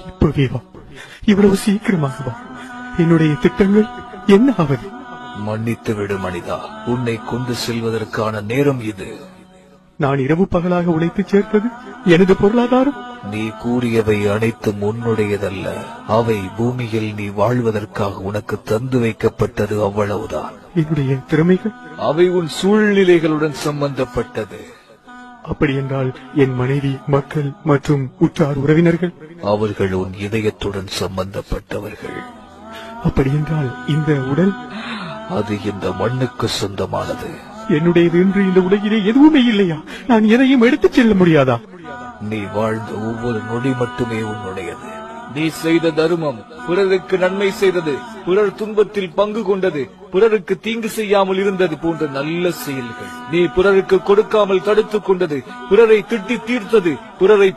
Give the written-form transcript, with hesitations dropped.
இப்பவே வா, இவ்வளவு சீக்கிரமாக வா. என்னுடைய திட்டங்கள் என்ன ஆவது? மன்னித்து விடு மனிதா, உன்னை கொண்டு செல்வதற்கான நேரம் இது. நான் இரவு பகலாக உழைத்து சேர்த்தது எனது பொருளாதாரம். நீ கூறியவை அனைத்தும் உன்னுடையதல்ல, அவை பூமியில் நீ வாழ்வதற்காக உனக்கு தந்து வைக்கப்பட்டது, அவ்வளவுதான். என்னுடைய திறமைகள் அவை உன் சூழ்நிலைகளுடன் சம்பந்தப்பட்டது. அப்படி என்றால் என் மனைவி, மக்கள் மற்றும் உற்றார் உறவினர்கள்? அவர்கள் உன் இதயத்துடன் சம்பந்தப்பட்டவர்கள். அப்படி என்றால் இந்த உடல்? அது இந்த மண்ணுக்கு சொந்தமானது. என்னுடையது என்று இந்த உலகிலே எதுவுமே இல்லையா? நான் எதையும் எடுத்துச் செல்ல முடியாதா? நீ வாழ்ந்த ஒவ்வொரு நொடி மட்டுமே உன்னுடையது. நீ செய்த தர்மம், பிறருக்கு நன்மை செய்தது, பிறர் துன்பத்தில் பங்கு கொண்டது, பிறருக்கு தீங்கு செய்யாமல் இருந்தது போன்ற நல்ல செயல்கள், நீ பிறருக்கு கொடுக்காமல் தடுத்துக் கொண்டது, பிறரை திட்டி தீர்த்தது, பிறரை